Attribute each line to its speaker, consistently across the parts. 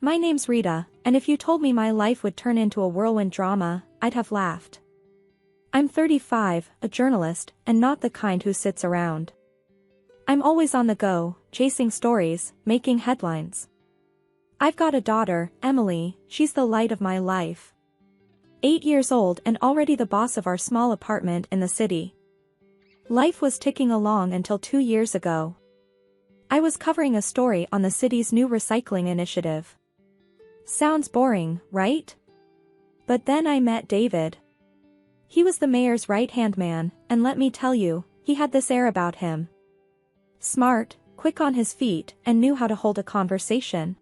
Speaker 1: My name's Rita, and if you told me my life would turn into a whirlwind drama, I'd have laughed. I'm 35, a journalist, and not the kind who sits around. I'm always on the go, chasing stories, making headlines. I've got a daughter, Emily, she's the light of my life. 8 years old and already the boss of our small apartment in the city. Life was ticking along until 2 years ago. I was covering a story on the city's new recycling initiative. Sounds boring, right? But then I met David. He was the mayor's right-hand man, and let me tell you, he had this air about him. Smart, quick on his feet, and knew how to hold a conversation.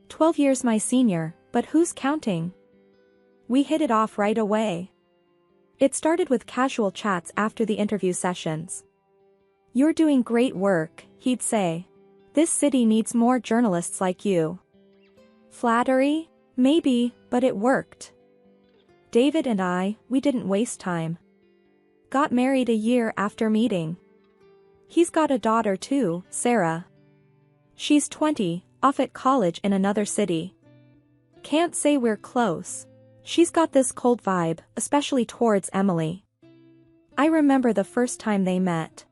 Speaker 1: 12 years my senior, but who's counting? We hit it off right away. It started with casual chats after the interview sessions. You're doing great work, he'd say. This city needs more journalists like you. Flattery? Maybe, but it worked. David and I, we didn't waste time. Got married a year after meeting. He's got a daughter too, Sarah. She's 20, off at college in another city. Can't say we're close. She's got this cold vibe, especially towards Emily. I remember the first time they met.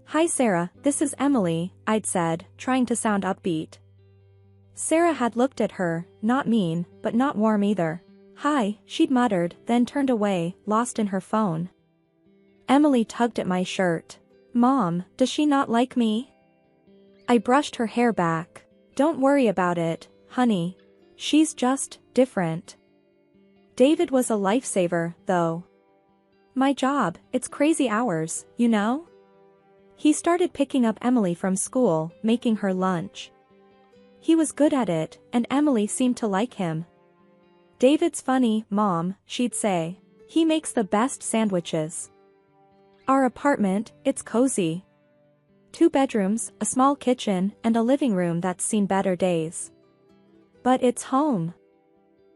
Speaker 1: Hi Sarah, this is Emily, I'd said, trying to sound upbeat. Sarah had looked at her, not mean, but not warm either. Hi, she'd muttered, then turned away, lost in her phone. Emily tugged at my shirt. Mom, does she not like me? I brushed her hair back. Don't worry about it, honey. She's just different. David was a lifesaver, though. My job, it's crazy hours, you know? He started picking up Emily from school, making her lunch. He was good at it, and Emily seemed to like him. David's funny, Mom, she'd say. He makes the best sandwiches. Our apartment, it's cozy. 2 bedrooms, a small kitchen, and a living room that's seen better days. But it's home.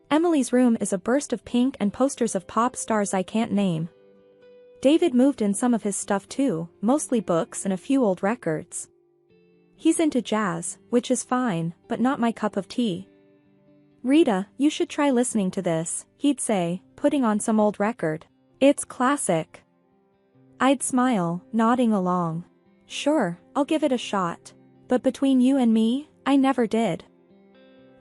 Speaker 1: Emily's room is a burst of pink and posters of pop stars I can't name. David moved in some of his stuff too, mostly books and a few old records. He's into jazz, which is fine, but not my cup of tea. Rita, you should try listening to this, he'd say, putting on some old record. It's classic. I'd smile, nodding along. Sure, I'll give it a shot. But between you and me, I never did.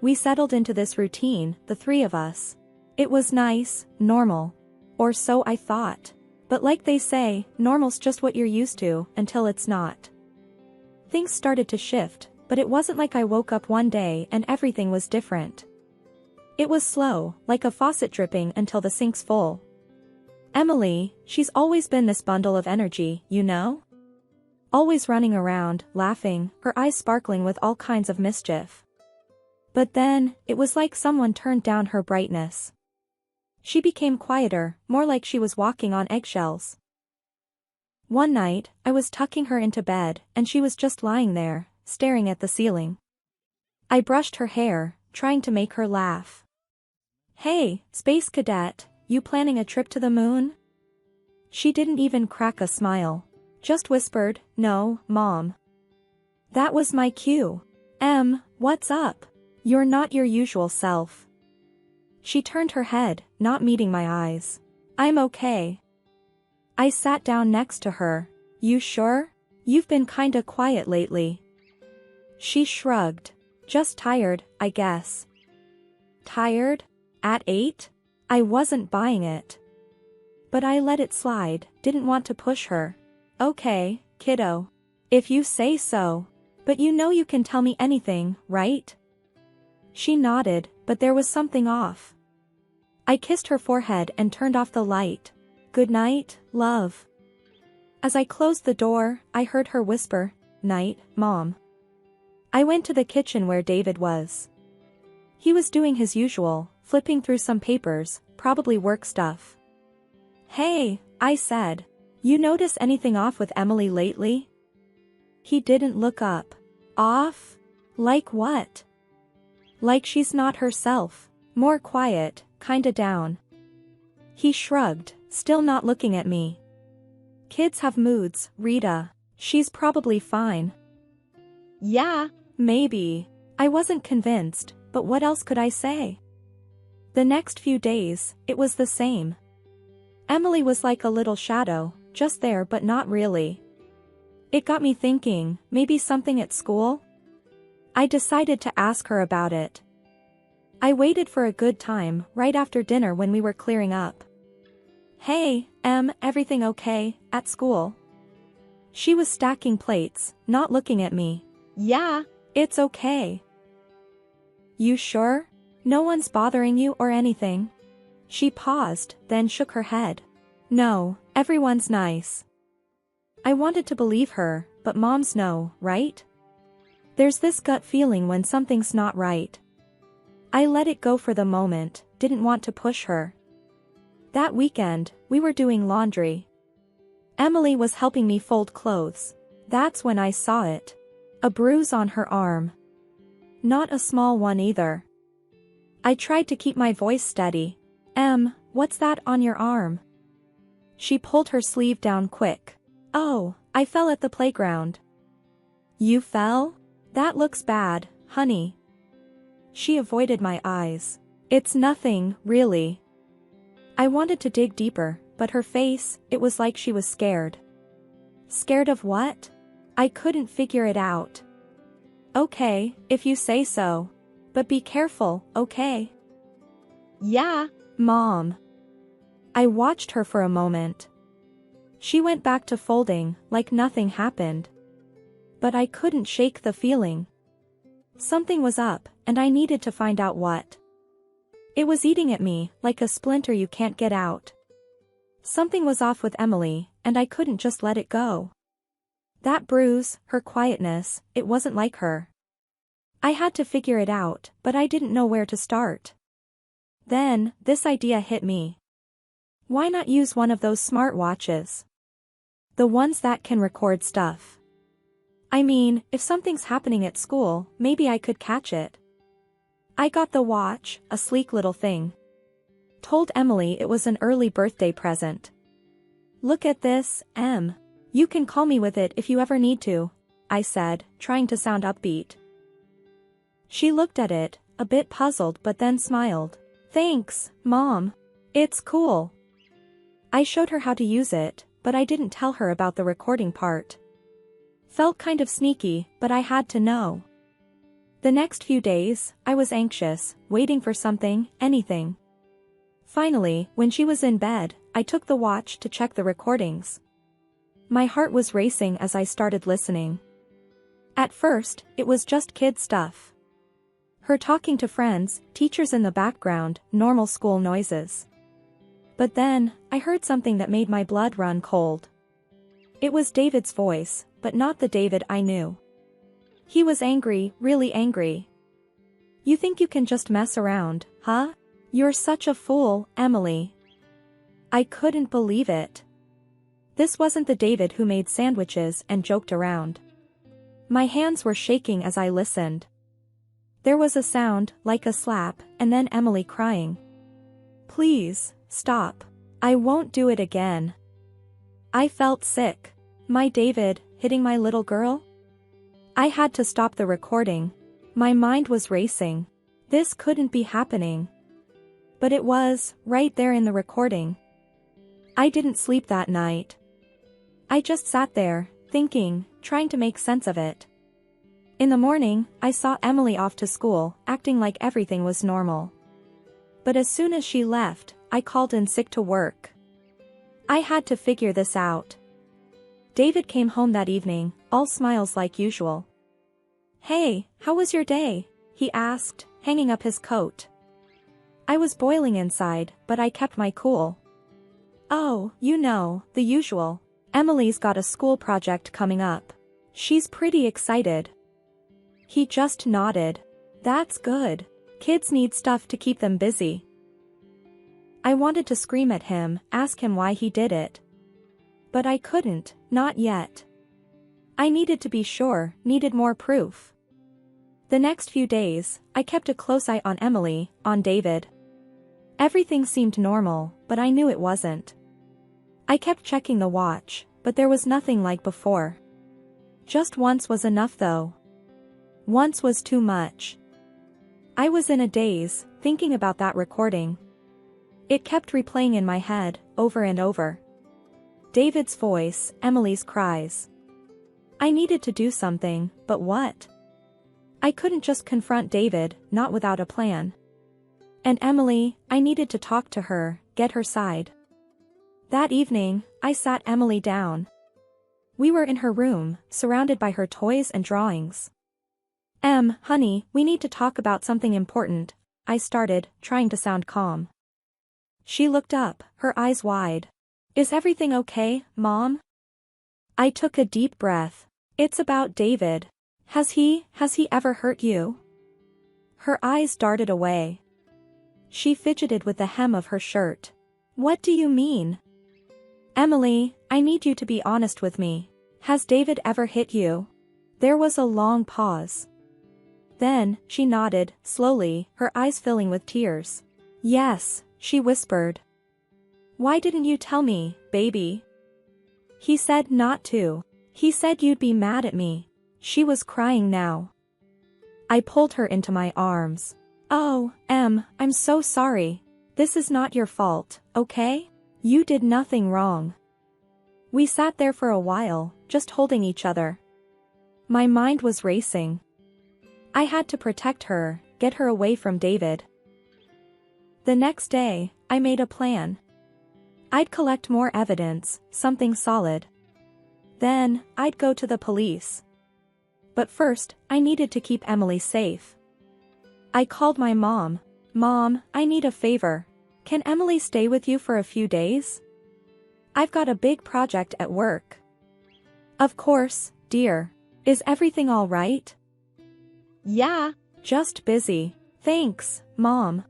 Speaker 1: We settled into this routine, the 3 of us. It was nice, normal. Or so I thought. But like they say, normal's just what you're used to, until it's not. Things started to shift, but it wasn't like I woke up one day and everything was different. It was slow, like a faucet dripping until the sink's full. Emily, she's always been this bundle of energy, you know? Always running around, laughing, her eyes sparkling with all kinds of mischief. But then, it was like someone turned down her brightness. She became quieter, more like she was walking on eggshells. One night, I was tucking her into bed, and she was just lying there, staring at the ceiling. I brushed her hair, trying to make her laugh. Hey, space cadet, you planning a trip to the moon? She didn't even crack a smile. Just whispered, no, Mom. That was my cue. What's up? You're not your usual self. She turned her head, not meeting my eyes. I'm okay. I sat down next to her. You sure? You've been kinda quiet lately. She shrugged. Just tired, I guess. Tired? At 8? I wasn't buying it. But I let it slide, didn't want to push her. Okay, kiddo. If you say so. But you know you can tell me anything, right? She nodded, but there was something off. I kissed her forehead and turned off the light. Good night, love. As I closed the door, I heard her whisper, Night, Mom. I went to the kitchen where David was. He was doing his usual, flipping through some papers, probably work stuff. Hey, I said. You notice anything off with Emily lately? He didn't look up. Off? Like what? Like she's not herself. More quiet, kinda down. He shrugged, still not looking at me. Kids have moods, Rita. She's probably fine. Yeah, maybe. I wasn't convinced, but what else could I say? The next few days, it was the same. Emily was like a little shadow, just there but not really. It got me thinking, maybe something at school? I decided to ask her about it. I waited for a good time, right after dinner when we were clearing up. Hey, everything okay, at school? She was stacking plates, not looking at me. Yeah, it's okay. You sure? No one's bothering you or anything? She paused, then shook her head. No, everyone's nice. I wanted to believe her, but moms know, right? There's this gut feeling when something's not right. I let it go for the moment, didn't want to push her. That weekend, we were doing laundry. Emily was helping me fold clothes. That's when I saw it. A bruise on her arm. Not a small one either. I tried to keep my voice steady. What's that on your arm? She pulled her sleeve down quick. Oh, I fell at the playground. You fell? That looks bad, honey. She avoided my eyes. It's nothing, really. I wanted to dig deeper, but her face, it was like she was scared. Scared of what? I couldn't figure it out. Okay, if you say so. But be careful, okay? Yeah, Mom. I watched her for a moment. She went back to folding, like nothing happened. But I couldn't shake the feeling. Something was up, and I needed to find out what. It was eating at me, like a splinter you can't get out. Something was off with Emily, and I couldn't just let it go. That bruise, her quietness, it wasn't like her. I had to figure it out, but I didn't know where to start. Then, this idea hit me. Why not use one of those smartwatches? The ones that can record stuff. I mean, if something's happening at school, maybe I could catch it. I got the watch, a sleek little thing. Told Emily it was an early birthday present. Look at this, Em. You can call me with it if you ever need to, I said, trying to sound upbeat. She looked at it, a bit puzzled but then smiled. Thanks, Mom. It's cool. I showed her how to use it, but I didn't tell her about the recording part. Felt kind of sneaky, but I had to know. The next few days, I was anxious, waiting for something, anything. Finally, when she was in bed, I took the watch to check the recordings. My heart was racing as I started listening. At first, it was just kid stuff. Her talking to friends, teachers in the background, normal school noises. But then, I heard something that made my blood run cold. It was David's voice, but not the David I knew. He was angry, really angry. You think you can just mess around, huh? You're such a fool, Emily. I couldn't believe it. This wasn't the David who made sandwiches and joked around. My hands were shaking as I listened. There was a sound, like a slap, and then Emily crying. Please, stop. I won't do it again. I felt sick. My David, hitting my little girl? I had to stop the recording. My mind was racing. This couldn't be happening. But it was, right there in the recording. I didn't sleep that night. I just sat there, thinking, trying to make sense of it. In the morning, I saw Emily off to school, acting like everything was normal. But as soon as she left, I called in sick to work. I had to figure this out. David came home that evening, all smiles like usual. Hey, how was your day? He asked, hanging up his coat. I was boiling inside, but I kept my cool. Oh, you know, the usual. Emily's got a school project coming up. She's pretty excited. He just nodded. That's good. Kids need stuff to keep them busy. I wanted to scream at him, ask him why he did it. But I couldn't, not yet. I needed to be sure, needed more proof. The next few days, I kept a close eye on Emily, on David. Everything seemed normal, but I knew it wasn't. I kept checking the watch, but there was nothing like before. Just once was enough though. Once was too much. I was in a daze, thinking about that recording. It kept replaying in my head, over and over. David's voice, Emily's cries. I needed to do something, but what? I couldn't just confront David, not without a plan. And Emily, I needed to talk to her, get her side. That evening, I sat Emily down. We were in her room, surrounded by her toys and drawings. Honey, we need to talk about something important, I started, trying to sound calm. She looked up, her eyes wide. Is everything okay, Mom? I took a deep breath. It's about David. Has he ever hurt you? Her eyes darted away. She fidgeted with the hem of her shirt. What do you mean? Emily, I need you to be honest with me. Has David ever hit you? There was a long pause. Then, she nodded, slowly, her eyes filling with tears. Yes, she whispered. Why didn't you tell me, baby? He said not to. He said you'd be mad at me. She was crying now. I pulled her into my arms. Oh, I'm so sorry. This is not your fault, okay? You did nothing wrong. We sat there for a while, just holding each other. My mind was racing. I had to protect her, get her away from David. The next day, I made a plan. I'd collect more evidence, something solid. Then, I'd go to the police. But first, I needed to keep Emily safe. I called my mom. Mom, I need a favor. Can Emily stay with you for a few days? I've got a big project at work. Of course, dear. Is everything all right? Yeah, just busy. Thanks, Mom.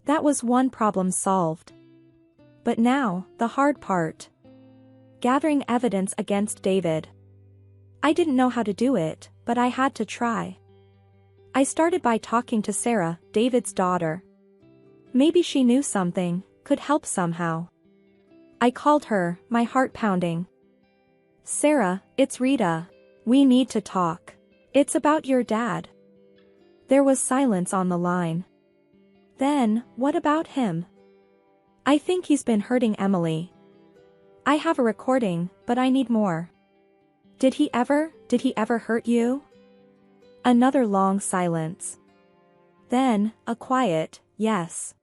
Speaker 1: That was one problem solved. But now, the hard part. Gathering evidence against David. I didn't know how to do it, but I had to try. I started by talking to Sarah, David's daughter. Maybe she knew something, could help somehow. I called her, my heart pounding. Sarah, it's Rita. We need to talk. It's about your dad. There was silence on the line. Then, what about him? I think he's been hurting Emily. I have a recording, but I need more. Did he ever hurt you? Another long silence. Then, a quiet, yes.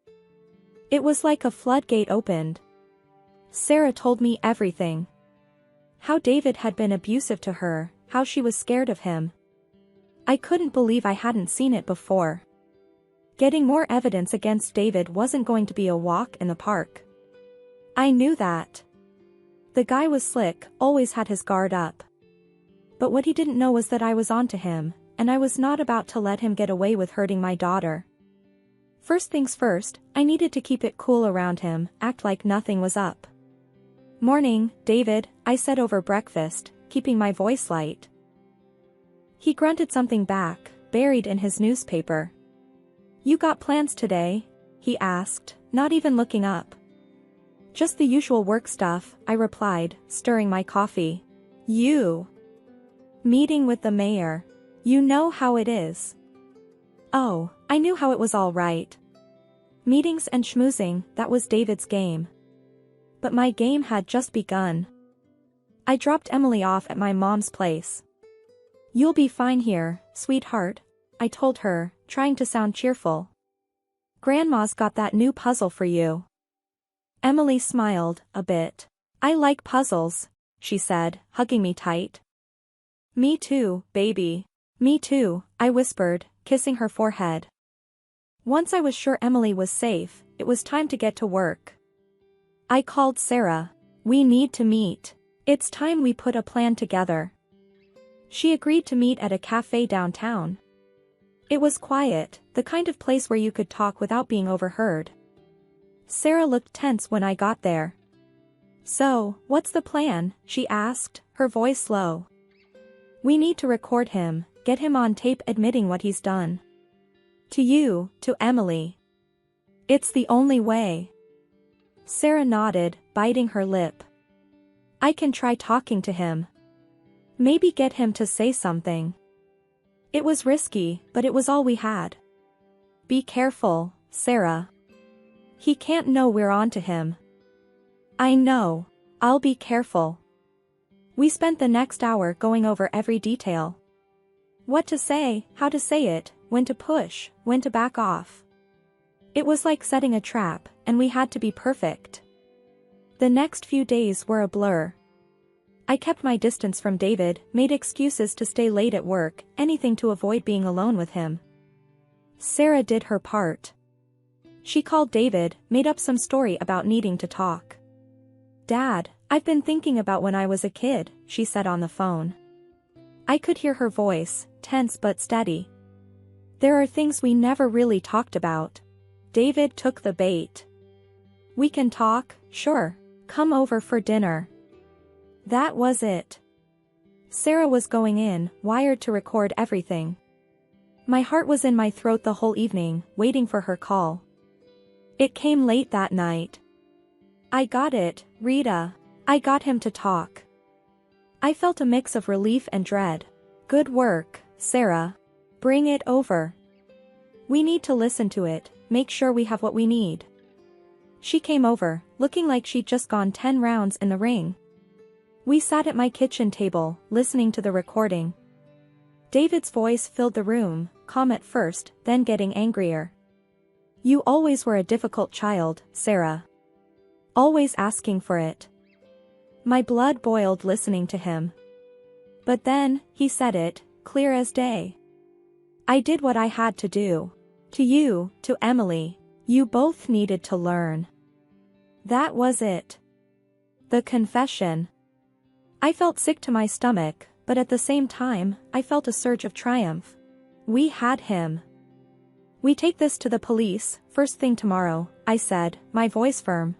Speaker 1: It was like a floodgate opened. Sarah told me everything. How David had been abusive to her, how she was scared of him. I couldn't believe I hadn't seen it before. Getting more evidence against David wasn't going to be a walk in the park. I knew that. The guy was slick, always had his guard up. But what he didn't know was that I was onto him, and I was not about to let him get away with hurting my daughter. First things first, I needed to keep it cool around him, act like nothing was up. Morning, David, I said over breakfast, keeping my voice light. He grunted something back, buried in his newspaper. You got plans today? He asked, not even looking up. Just the usual work stuff, I replied, stirring my coffee. Meeting with the mayor. You know how it is. Oh, I knew how it was all right. Meetings and schmoozing, that was David's game. But my game had just begun. I dropped Emily off at my mom's place. You'll be fine here, sweetheart, I told her, trying to sound cheerful. Grandma's got that new puzzle for you. Emily smiled, a bit. I like puzzles, she said, hugging me tight. Me too, baby. Me too, I whispered, kissing her forehead. Once I was sure Emily was safe, it was time to get to work. I called Sarah. We need to meet. It's time we put a plan together. She agreed to meet at a cafe downtown. It was quiet, the kind of place where you could talk without being overheard. Sarah looked tense when I got there. So, what's the plan? She asked, her voice low. We need to record him, get him on tape admitting what he's done. To you, to Emily. It's the only way. Sarah nodded, biting her lip. I can try talking to him. Maybe get him to say something. It was risky, but it was all we had. Be careful, Sarah. He can't know we're onto him. I know. I'll be careful. We spent the next hour going over every detail. What to say, how to say it, when to push, when to back off. It was like setting a trap, and we had to be perfect. The next few days were a blur. I kept my distance from David, made excuses to stay late at work, anything to avoid being alone with him. Sarah did her part. She called David, made up some story about needing to talk. Dad, I've been thinking about when I was a kid, she said on the phone. I could hear her voice, tense but steady. There are things we never really talked about. David took the bait. We can talk, sure. Come over for dinner. That was it. Sarah was going in, wired to record everything. My heart was in my throat the whole evening, waiting for her call. It came late that night. I got it, Rita. I got him to talk. I felt a mix of relief and dread. Good work, Sarah. Bring it over. We need to listen to it, make sure we have what we need. She came over, looking like she'd just gone 10 rounds in the ring. We sat at my kitchen table, listening to the recording. David's voice filled the room, calm at first, then getting angrier. You always were a difficult child, Sarah. Always asking for it. My blood boiled listening to him. But then, he said it, clear as day. I did what I had to do. To you, to Emily, you both needed to learn. That was it. The confession. I felt sick to my stomach, but at the same time, I felt a surge of triumph. We had him. We take this to the police, first thing tomorrow, I said, my voice firm.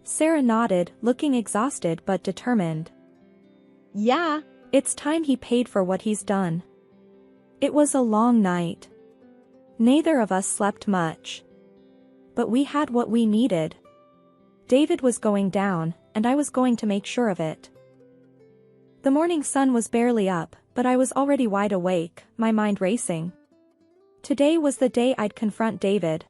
Speaker 1: Sarah nodded, looking exhausted but determined. Yeah, it's time he paid for what he's done. It was a long night. Neither of us slept much. But we had what we needed. David was going down, and I was going to make sure of it. The morning sun was barely up, but I was already wide awake, my mind racing. Today was the day I'd confront David.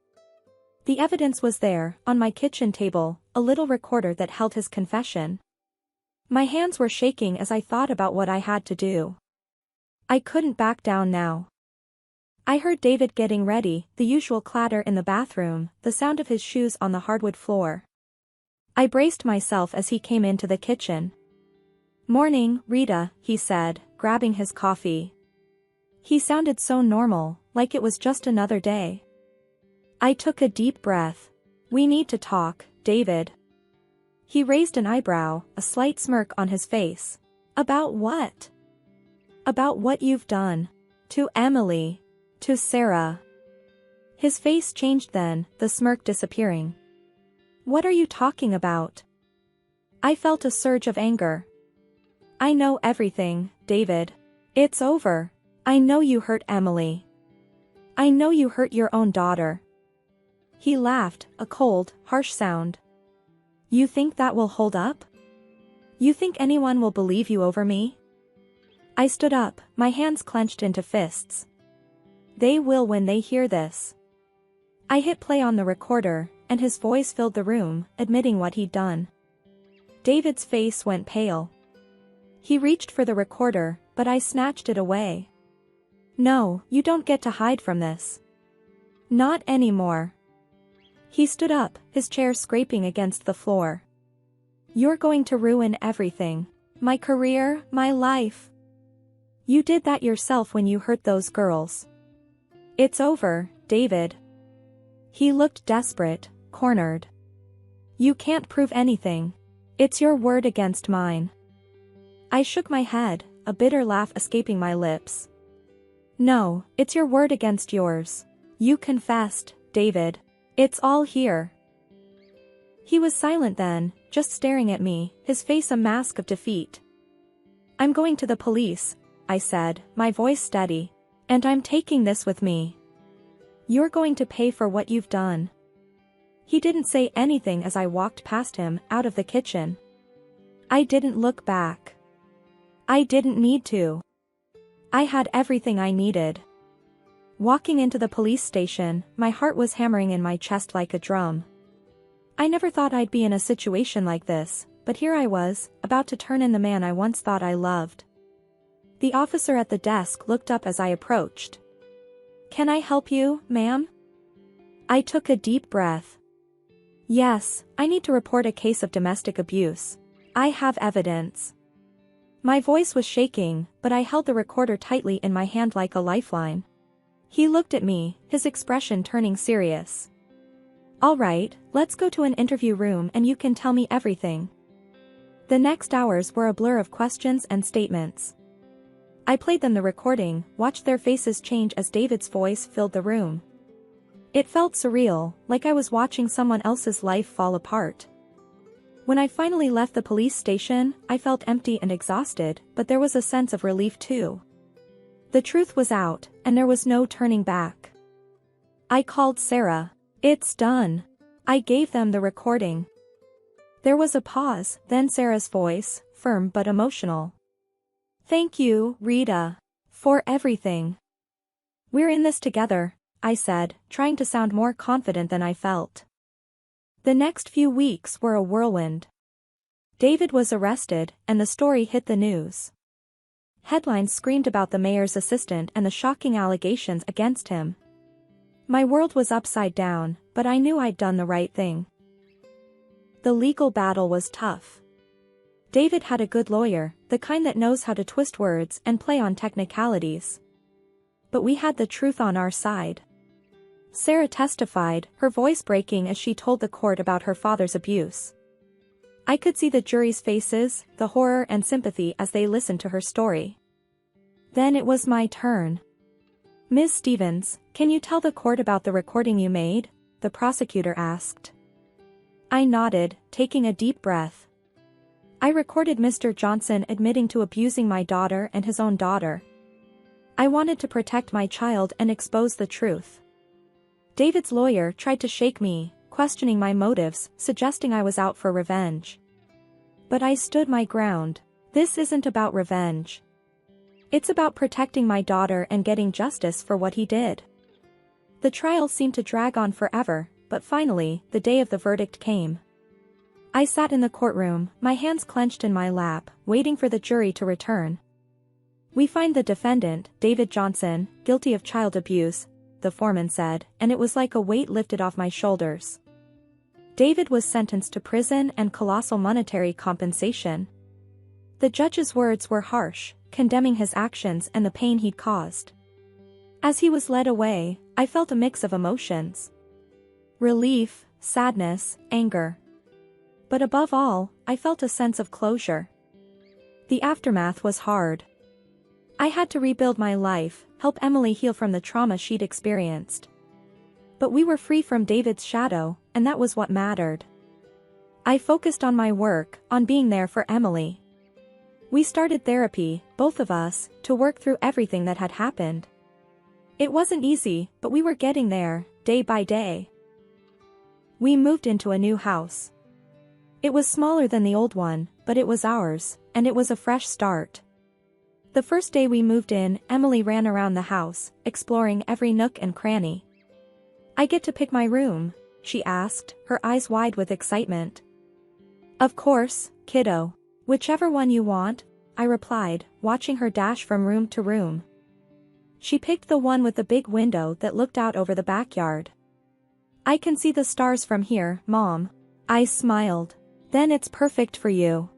Speaker 1: The evidence was there, on my kitchen table, a little recorder that held his confession. My hands were shaking as I thought about what I had to do. I couldn't back down now. I heard David getting ready, the usual clatter in the bathroom, the sound of his shoes on the hardwood floor. I braced myself as he came into the kitchen. Morning, Rita, he said, grabbing his coffee. He sounded so normal, like it was just another day. I took a deep breath. We need to talk, David. He raised an eyebrow, a slight smirk on his face. About what? About what you've done. To Emily. To Sarah. His face changed then, the smirk disappearing. What are you talking about? I felt a surge of anger. I know everything, David. It's over. I know you hurt Emily. I know you hurt your own daughter. He laughed, a cold, harsh sound. You think that will hold up? You think anyone will believe you over me? I stood up, my hands clenched into fists. They will when they hear this. I hit play on the recorder, and his voice filled the room, admitting what he'd done. David's face went pale. He reached for the recorder, but I snatched it away. No, you don't get to hide from this. Not anymore. He stood up, his chair scraping against the floor. You're going to ruin everything. My career, my life. You did that yourself when you hurt those girls. It's over, David. He looked desperate, cornered. You can't prove anything. It's your word against mine. I shook my head, a bitter laugh escaping my lips. No, it's your word against yours. You confessed, David. It's all here. He was silent then, just staring at me, his face a mask of defeat. I'm going to the police, I said, my voice steady. And I'm taking this with me. You're going to pay for what you've done. He didn't say anything as I walked past him, out of the kitchen. I didn't look back. I didn't need to. I had everything I needed. Walking into the police station, my heart was hammering in my chest like a drum. I never thought I'd be in a situation like this, but here I was, about to turn in the man I once thought I loved. The officer at the desk looked up as I approached. "Can I help you, ma'am?" I took a deep breath. "Yes, I need to report a case of domestic abuse. I have evidence." My voice was shaking, but I held the recorder tightly in my hand like a lifeline. He looked at me, his expression turning serious. "All right, let's go to an interview room and you can tell me everything." The next hours were a blur of questions and statements. I played them the recording, watched their faces change as David's voice filled the room. It felt surreal, like I was watching someone else's life fall apart. When I finally left the police station, I felt empty and exhausted, but there was a sense of relief too. The truth was out, and there was no turning back. I called Sarah. "It's done." I gave them the recording. There was a pause, then Sarah's voice, firm but emotional. "Thank you, Rita, for everything. We're in this together," I said, trying to sound more confident than I felt. The next few weeks were a whirlwind. David was arrested, and the story hit the news. Headlines screamed about the mayor's assistant and the shocking allegations against him. My world was upside down, but I knew I'd done the right thing. The legal battle was tough. David had a good lawyer, the kind that knows how to twist words and play on technicalities. But we had the truth on our side. Sarah testified, her voice breaking as she told the court about her father's abuse. I could see the jury's faces, the horror and sympathy as they listened to her story. Then it was my turn. "Ms. Stevens, can you tell the court about the recording you made?" the prosecutor asked. I nodded, taking a deep breath. "I recorded Mr. Johnson admitting to abusing my daughter and his own daughter. I wanted to protect my child and expose the truth." David's lawyer tried to shake me, questioning my motives, suggesting I was out for revenge. But I stood my ground. This isn't about revenge. It's about protecting my daughter and getting justice for what he did. The trial seemed to drag on forever, but finally, the day of the verdict came. I sat in the courtroom, my hands clenched in my lap, waiting for the jury to return. "We find the defendant, David Johnson, guilty of child abuse," the foreman said, and it was like a weight lifted off my shoulders. David was sentenced to prison and colossal monetary compensation. The judge's words were harsh, condemning his actions and the pain he'd caused. As he was led away, I felt a mix of emotions. Relief, sadness, anger. But above all, I felt a sense of closure. The aftermath was hard. I had to rebuild my life, help Emily heal from the trauma she'd experienced. But we were free from David's shadow, and that was what mattered. I focused on my work, on being there for Emily. We started therapy, both of us, to work through everything that had happened. It wasn't easy, but we were getting there, day by day. We moved into a new house. It was smaller than the old one, but it was ours, and it was a fresh start. The first day we moved in, Emily ran around the house, exploring every nook and cranny. "I get to pick my room?" she asked, her eyes wide with excitement. "Of course, kiddo. Whichever one you want," I replied, watching her dash from room to room. She picked the one with the big window that looked out over the backyard. "I can see the stars from here, Mom." I smiled. "Then it's perfect for you."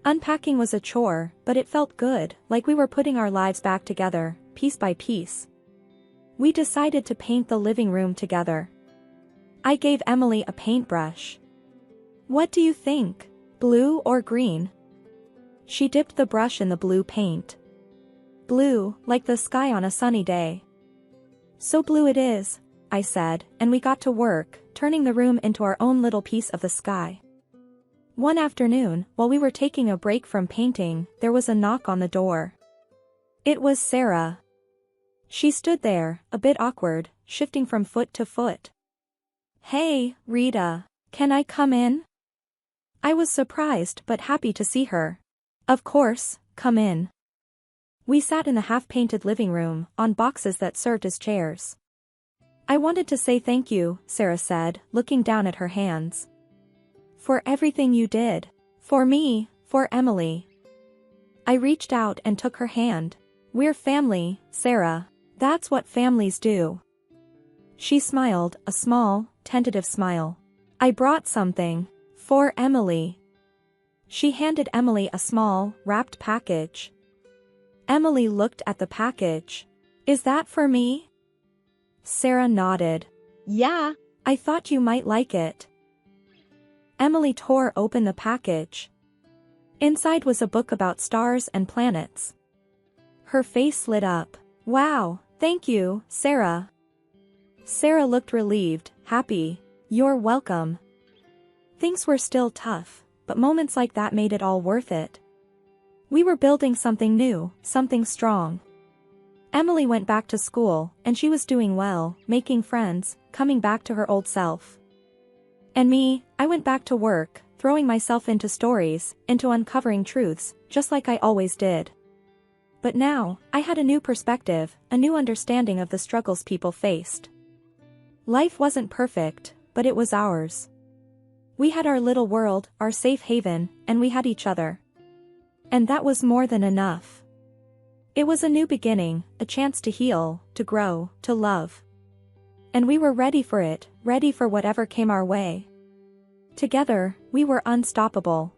Speaker 1: Unpacking was a chore, but it felt good, like we were putting our lives back together, piece by piece. We decided to paint the living room together. I gave Emily a paintbrush. "What do you think? Blue or green?" She dipped the brush in the blue paint. "Blue, like the sky on a sunny day." "So blue it is," I said, and we got to work, turning the room into our own little piece of the sky. One afternoon, while we were taking a break from painting, there was a knock on the door. It was Sarah. She stood there, a bit awkward, shifting from foot to foot. "Hey, Rita, can I come in?" I was surprised but happy to see her. "Of course, come in." We sat in the half-painted living room, on boxes that served as chairs. I wanted to say thank you, Sarah said, looking down at her hands. For everything you did. For me, for Emily. I reached out and took her hand. We're family, Sarah. That's what families do. She smiled, a small, tentative smile. I brought something. For Emily. She handed Emily a small, wrapped package. Emily looked at the package. Is that for me? Sarah nodded.
Speaker 2: Yeah.
Speaker 1: I thought you might like it. Emily tore open the package. Inside was a book about stars and planets. Her face lit up. Wow, thank you, Sarah. Sarah looked relieved, happy. You're welcome. Things were still tough, but moments like that made it all worth it. We were building something new, something strong. Emily went back to school, and she was doing well, making friends, coming back to her old self. And me, I went back to work, throwing myself into stories, into uncovering truths, just like I always did. But now, I had a new perspective, a new understanding of the struggles people faced. Life wasn't perfect, but it was ours. We had our little world, our safe haven, and we had each other. And that was more than enough. It was a new beginning, a chance to heal, to grow, to love. And we were ready for it, ready for whatever came our way. Together, we were unstoppable.